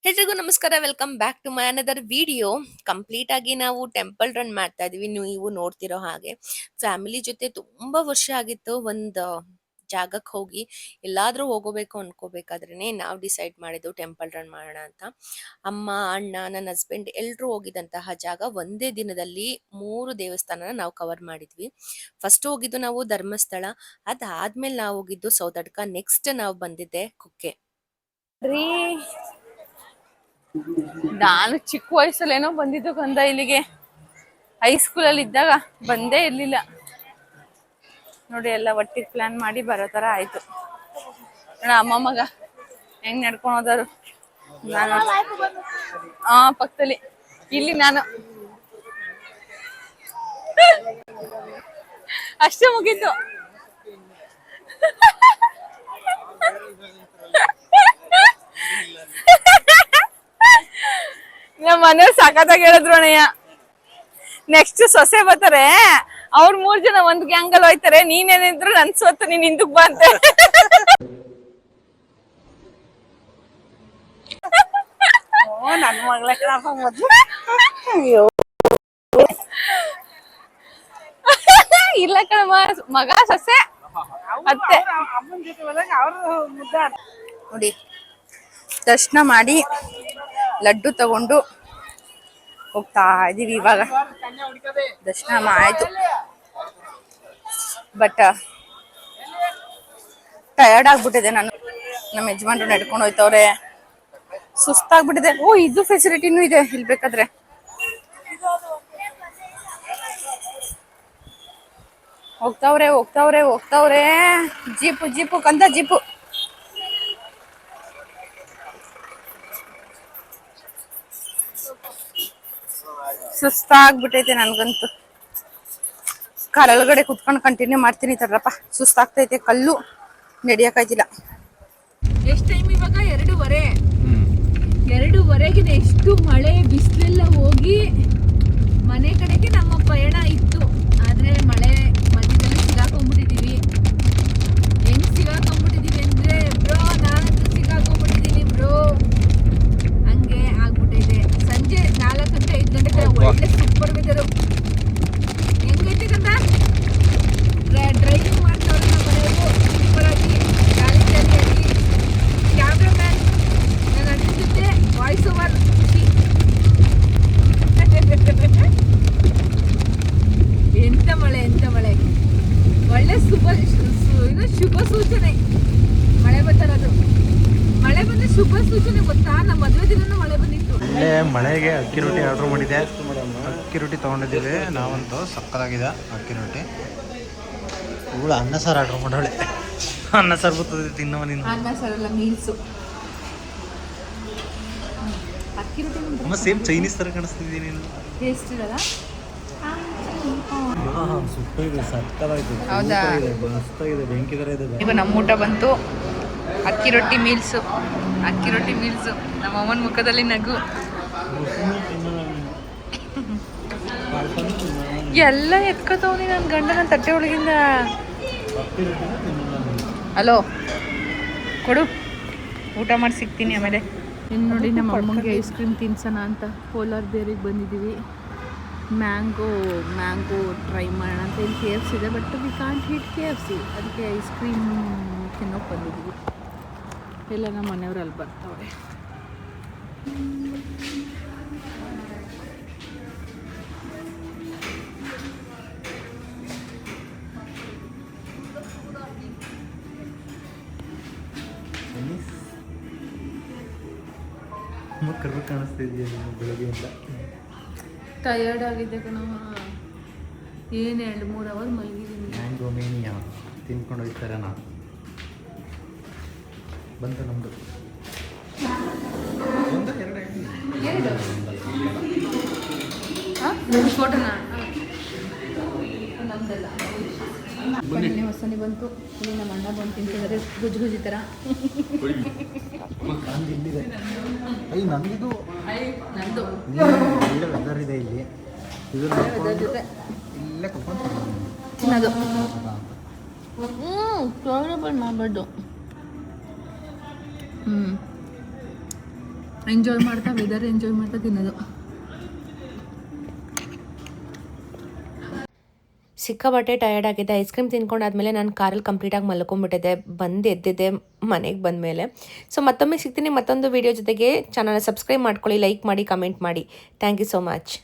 ಎಲ್ರಿಗೂ ನಮಸ್ಕಾರ, welcome back to my another video. Complete ಆಗಿ ನಾವು ಟೆಂಪಲ್ ರನ್ ಮಾಡ್ತಾ ಇದೀವಿ. ನೀವು ನೋಡ್ತಿರೋ ಹಾಗೆ ಫ್ಯಾಮಿಲಿ ಜೊತೆ ತುಂಬಾ ವರ್ಷ ಆಗಿತ್ತು ಒಂದು ಜಾಗಕ್ಕೆ ಹೋಗಿ. ಎಲ್ಲಾದ್ರೂ ಹೋಗಬೇಕು ಅನ್ಕೋಬೇಕಾದ್ರೇನೆ ನಾವು ಡಿಸೈಡ್ ಮಾಡಿದ್ದು ಟೆಂಪಲ್ ರನ್ ಮಾಡೋಣ ಅಂತ. ಅಮ್ಮ, ಅಣ್ಣ, ನನ್ನ ಹಸ್ಬೆಂಡ್ ಎಲ್ರು ಹೋಗಿದಂತಹ ಜಾಗ. ಒಂದೇ ದಿನದಲ್ಲಿ 3 ದೇವಸ್ಥಾನನ ನಾವು ಕವರ್ ಮಾಡಿದ್ವಿ. ಫಸ್ಟ್ ಹೋಗಿದ್ದು ನಾವು ಧರ್ಮಸ್ಥಳ, ಅದಾದ್ಮೇಲೆ ನಾವು ಹೋಗಿದ್ದು ಸೌತಡ್ಕ, ನೆಕ್ಸ್ಟ್ ನಾವು ಬಂದಿದ್ದೆ ಕುಕ್ಕೆ. ನಾನು ಚಿಕ್ಕ ವಯಸ್ಸಲ್ಲೇನೋ ಬಂದಿದ್ದು ಕಂದ ಇಲ್ಲಿಗೆ. ಹೈಸ್ಕೂಲಲ್ಲಿ ಇದ್ದಾಗ ಬಂದೇ ಇರ್ಲಿಲ್ಲ ನೋಡಿ. ಎಲ್ಲ ಒಟ್ಟಿಗೆ ಪ್ಲಾನ್ ಮಾಡಿ ಬರೋ ತರ ಆಯ್ತು. ಅಮ್ಮ ಮಗ ಹೆಂಗ್ ನಡ್ಕೊಂಡು ಹೋದರು. ನಾನು ಪಕ್ಕದಲ್ಲಿ ಇಲ್ಲಿ ನಾನು ಅಷ್ಟೇ ಮುಗೀತು. ನಮ್ಮ ಮನೆಯವ್ರು ಸಖತ್ತಾಗಿ ಹೇಳಿದ್ರು ಅಣ್ಣಯ್ಯ, ನೆಕ್ಸ್ಟ್ ಸೊಸೆ ಬರ್ತಾರೆ, ಅವ್ರ 3 ಜನ ಒಂದ್ ಗ್ಯಾಂಗ್ ಅಲ್ಲಿ ಹೋಯ್ತಾರೆ, ನೀನೇನಿದ್ರು ನನ್ ಸೊತ್ತು ನೀನ್ ಹಿಂದಕ್ ಬಾ ಅಂತ. ನನ್ ಮಗಳ ಇಲ್ಲ ಕಣ, ಮಗ ಸೊಸೆ ಅತ್ತೆ ನೋಡಿ. ದರ್ಶನ ಮಾಡಿ ಲಡ್ಡು ತಗೊಂಡು ಹೋಗ್ತಾ ಇದೀವಿ ಇವಾಗ. ದರ್ಶನ ಆಯ್ತು, ಬಟ್ ಟಯರ್ಡ್ ಆಗ್ಬಿಟ್ಟಿದೆ. ನಾನು ನಮ್ಮ ಯಜಮಾನ್ರು ನಡ್ಕೊಂಡು ಹೋಯ್ತವ್ರೆ, ಸುಸ್ತಾಗ್ಬಿಟ್ಟಿದೆ. ಓ, ಇದು ಫೆಸಿಲಿಟಿನೂ ಇದೆ ಇಲ್ಲಿ ಬೇಕಾದ್ರೆ. ಹೋಗ್ತಾವ್ರೆ ಜೀಪು ಕಂದ ಜೀಪು. ಸುಸ್ತಾಗ್ಬಿಟ್ಟೈತೆ ನನ್ಗಂತೂ. ಕಾಲೊಳಗಡೆ ಕುತ್ಕೊಂಡು ಕಂಟಿನ್ಯೂ ಮಾಡ್ತೀನಿ ತಡ್ರಪ್ಪ, ಸುಸ್ತಾಗ್ತೈತೆ, ಕಲ್ಲು ನಡಿಯಕ್ಕಾಯ್ತಿಲ್ಲ. ಎಷ್ಟು ಟೈಮ್ ಇವಾಗ? 2:30 ಎಷ್ಟು ಮಳೆ ಬಿಸಿಲೆಲ್ಲ ಹೋಗಿ ಮನೆ ಕಡೆಗೆ ನಮ್ಮ ಪಯಣ ಇತ್ತು. ಆದ್ರೆ ಮಳೆ ಮಧ್ಯದಲ್ಲಿ ಸಿಗಾಕೊಂಡ್ಬಿಟ್ಟಿದೀವಿ. ಹೆಂಗ್ ಸಿಗಾಕೊಂಡ್ಬಿಟ್ಟಿದೀವಿ ಅಂದ್ರೆ ಬ್ರೋ, ನಾನಂತೂ ಸಿಗಾಕೊಂಡ್ಬಿಟ್ಟಿದೀನಿ ಬ್ರೋ, ಹಂಗೆ ಆಗ್ಬಿಟ್ಟೈತೆ. ಸಂಜೆ 4 ಗಂಟೆ 5 ಗಂಟೆಗೆ ಒಳ್ಳೆ ಸೂಪರ್ ವೆದರು. ಹೆಂಗೈತೆ ಕಂದ? ಡ್ರೈವಿಂಗ್ ಮಾಡ್ತಾವ್ರೆ ನಮ್ಮ ಮನೆಯವರು ಸೂಪರ್ ಆಗಿ, ಗಾಳಿ ಚಾಲಿಯಾಗಿ. ಕ್ಯಾಮ್ರಾಮ್ಯಾನ್ ನನ್ನ ಅಣ್ಣ ಜೊತೆ ವಾಯ್ಸ್ ಓವರ್. ಎಂತ ಮಳೆ, ಒಳ್ಳೆ ಶುಭ ಸೂಚನೆ. ಮಳೆ ಬರ್ತಾರದು, ಮಳೆ ಬಂದ್ರೆ ಶುಭ ಸೂಚನೆ ಗೊತ್ತಾ? ನಮ್ಮ ಮದುವೆ ದಿನ ಮಳೆ ಬಂದಿತ್ತು. ಮಳೆಗೆ ಅಕ್ಕಿ ರೊಟ್ಟಿ ಆರ್ಡ್ರ್ ಮಾಡಿದ್ದೆ. ಅಕ್ಕಿ ರೊಟ್ಟಿ ತೊಗೊಂಡಿದ್ದೀವಿ ನಾವಂತೂ. ಸಕ್ಕತ್ತಾಗಿದೆ ಅಕ್ಕಿ ರೊಟ್ಟಿ. ಇವಳು ಅನ್ನ ಸಾರು ಆರ್ಡ್ರ್ ಮಾಡೋಳೆ. ಅನ್ನ ಸಾರು ಬರ್ತದೆ ತಿನ್ನವ ನೀನು. ಅನ್ನ ಸಾರಲ್ಲ, ಮೀಲ್ಸು. ಅಕ್ಕಿ ರೊಟ್ಟಿ ಸೇಮ್ ಚೈನೀಸ್ ಥರ ಕಾಣಿಸ್ತಿದ್ದೀನಿ ನೀನು. ಟೇಸ್ಟ್ ಇರಲ್ಲ. ಸೂಪರ್, ಸಕ್ಕತ್ತಾಗಿದೆ, ಹೌದಾ? ಮಸ್ತಾಗಿದೆ, ಬೆಂಕಿ ಥರ ಇದೆ. ಈಗ ನಮ್ಮ ಊಟ ಬಂತು. ಅಕ್ಕಿ ರೊಟ್ಟಿ ಮೀಲ್ಸು. ನಮ್ಮ ಅಮ್ಮನ ಮುಖದಲ್ಲಿ ನಗು. ಎಲ್ಲ ಎತ್ಕೋತವನಿ ನನ್ನ ಗಂಡನ ತಟ್ಟೆ ಒಳಗಿಂದ. ಹಲೋ, ಕೊಡು, ಊಟ ಮಾಡಿ ಸಿಗ್ತೀನಿ ಆಮೇಲೆ. ಇನ್ನು ನೋಡಿ, ನಮ್ಮ ಅಮ್ಮಂಗೆ ಐಸ್ ಕ್ರೀಮ್ ತಿನ್ಸೋಣ ಅಂತ ಪೋಲಾರ್ ಬೇರಿಗೆ ಬಂದಿದ್ದೀವಿ. ಮ್ಯಾಂಗೋ ಟ್ರೈ ಮಾಡೋಣ ಅಂತ. ಇಲ್ಲಿ KFC ಇದೆ, but we can't heat KFC, ಅದಕ್ಕೆ ಐಸ್ ಕ್ರೀಮ್ ತಿನ್ನೋಕೆ ಬಂದಿದ್ದೀವಿ. ಎಲ್ಲ ನಮ್ಮ ಮನೆಯವ್ರು ಅಲ್ಲಿ ಬರ್ತಾವ್ರೆ. ಕರ್ಬೇಕು ಕಾಣಿಸ್ತಿದೆಯಾ ಬೆಳಗ್ಗೆಯಿಂದ? ಟಯರ್ಡ್ ಆಗಿದೆ ಕಣ. ಏನು 2-3 ಅವರ್ ಮಲಗಿದ್ದೀನಿ. ಮ್ಯಾಂಗೋ ಮೇನಿಯಾ ತಿನ್ಕೊಂಡು ಹೋಗ್ತಾರೆ. ನಾನು ಬಂತು ನಮ್ಮದು. ಫೋಟೋನ ನಮ್ದಲ್ಲ. ಹೊಸನಿ ಬಂತು. ಇಲ್ಲಿ ನಮ್ಮ ಅಣ್ಣ ಬಂದು ತಿಂತಿದ್ದಾರೆ ಗುಜ್ಜಿ ಥರ. ನಂದಿದು ನಂದು ಒಳ್ಳೆ ವೆದರ್ ಇದೆ ಇಲ್ಲಿ. ಜೊತೆ ಇಲ್ಲೇ ಕುತ್ಕೊಂಡು ತಿನ್ನೋದು. ಮಾಡಬಾರ್ದು. ಎಂಜಾಯ್ ಮಾಡ್ತಾ ವೆದರ್ ಎಂಜಾಯ್ ಮಾಡ್ತಾ ತಿನ್ನೋದು. ಸಿಕ್ಕಾಪಟ್ಟೆ ಟಯರ್ಡ್ ಆಗಿದೆ. ಐಸ್ ಕ್ರೀಮ್ ತಿನ್ಕೊಂಡಾದ್ಮೇಲೆ ನಾನು ಕಾರಲ್ಲಿ ಕಂಪ್ಲೀಟಾಗಿ ಮಲ್ಕೊಂಡ್ಬಿಟ್ಟಿದ್ದೆ. ಬಂದು ಎದ್ದಿದ್ದೆ ಮನೆಗೆ ಬಂದಮೇಲೆ. ಸೊ ಮತ್ತೊಮ್ಮೆ ಸಿಗ್ತೀನಿ ಮತ್ತೊಂದು ವೀಡಿಯೋ ಜೊತೆಗೆ. ಚಾನಲ್ ಸಬ್ಸ್ಕ್ರೈಬ್ ಮಾಡ್ಕೊಳ್ಳಿ, ಲೈಕ್ ಮಾಡಿ, ಕಮೆಂಟ್ ಮಾಡಿ. Thank you so much.